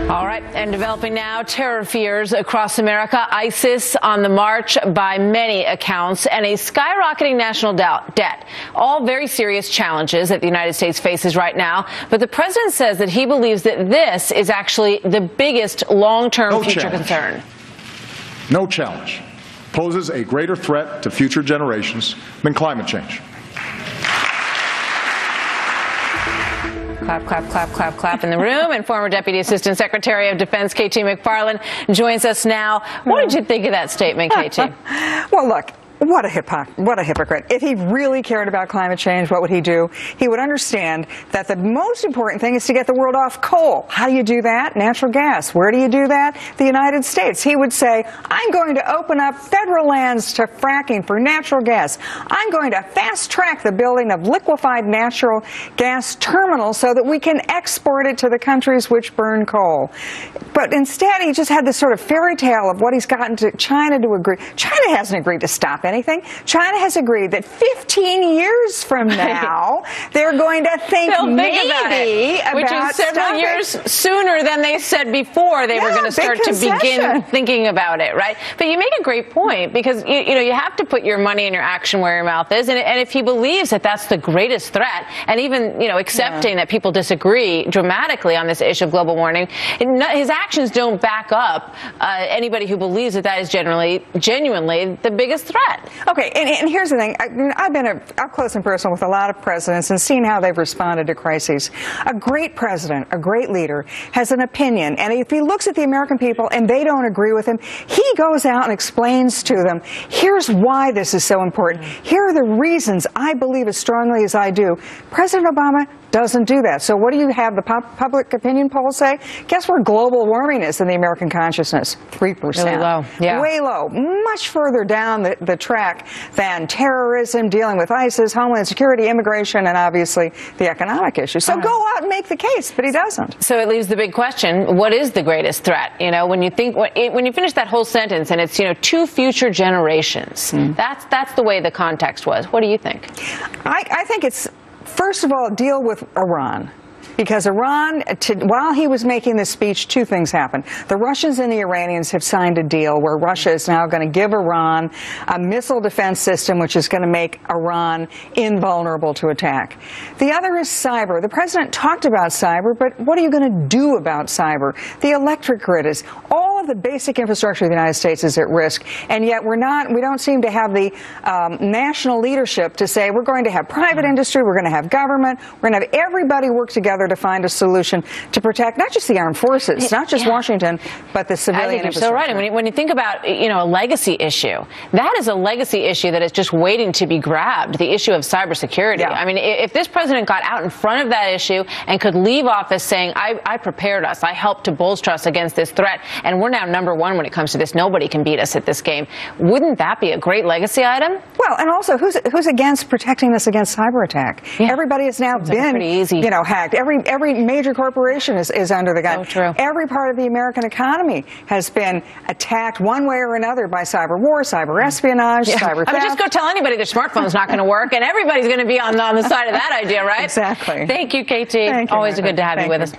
All right, and developing now, terror fears across America, ISIS on the march by many accounts, and a skyrocketing national debt. All very serious challenges that the United States faces right now. But the president says that he believes that this is actually the biggest long-term future concern. No challenge poses a greater threat to future generations than climate change. Clap, clap, clap, clap, clap in the room. And former Deputy Assistant Secretary of Defense KT McFarland joins us now. What did you think of that statement, KT? Well, look. What a hypocrite. If he really cared about climate change, what would he do? He would understand that the most important thing is to get the world off coal. How do you do that? Natural gas. Where do you do that? The United States. He would say, I'm going to open up federal lands to fracking for natural gas. I'm going to fast track the building of liquefied natural gas terminals so that we can export it to the countries which burn coal. But instead, he just had this sort of fairy tale of what he's gotten to China to agree. China hasn't agreed to stop anything. China has agreed that 15 years from now, they're going to think maybe about which is several years sooner than they said before they were going to start to begin thinking about it, right? But you make a great point, because you have to put your money and your action where your mouth is, and if he believes that that's the greatest threat, and even accepting that people disagree dramatically on this issue of global warming, his actions don't back up anybody who believes that is genuinely the biggest threat. Okay, and here's the thing. I've been up close and personal with a lot of presidents and seen how they've responded to crises. A great president, a great leader, has an opinion, and if he looks at the American people and they don't agree with him, he goes out and explains to them, here's why this is so important. Here are the reasons I believe as strongly as I do. President Obama doesn't do that. So what do you have the public opinion polls say? Guess where global warming is in the American consciousness? 3%. Really low. Yeah. Way low. Much further down the track than terrorism, dealing with ISIS, homeland security, immigration, and obviously the economic issue. So go out and make the case, but he doesn't. So it leaves the big question, what is the greatest threat? When you finish that whole sentence and it's, two future generations, that's the way the context was. What do you think? I think it's, first of all, deal with Iran. Because Iran, while he was making this speech, two things happened. The Russians and the Iranians have signed a deal where Russia is now going to give Iran a missile defense system which is going to make Iran invulnerable to attack. The other is cyber. The president talked about cyber, but what are you going to do about cyber? The electric grid is, all of the basic infrastructure of the United States is at risk, and yet we don't seem to have the national leadership to say we're going to have private industry, we're going to have government, we're going to have everybody work together to find a solution to protect not just the armed forces, not just Washington, but the civilian infrastructure. So right. And when you think about a legacy issue, that is a legacy issue that is just waiting to be grabbed. The issue of cybersecurity. Yeah. I mean, if this president got out in front of that issue and could leave office saying, "I prepared us, I helped to bolster us against this threat, and we're now number one when it comes to this. Nobody can beat us at this game." Wouldn't that be a great legacy item? Well, and also, who's against protecting us against cyber attack? Yeah. Everybody has now been, hacked. Every major corporation is under the gun. So true. Every part of the American economy has been attacked one way or another by cyber war, cyber espionage, cyber theft. I mean, just go tell anybody their smartphone's not going to work, and everybody's going to be on the side of that idea, right? Exactly. Thank you, KT. Thank you, Always good to have you with us.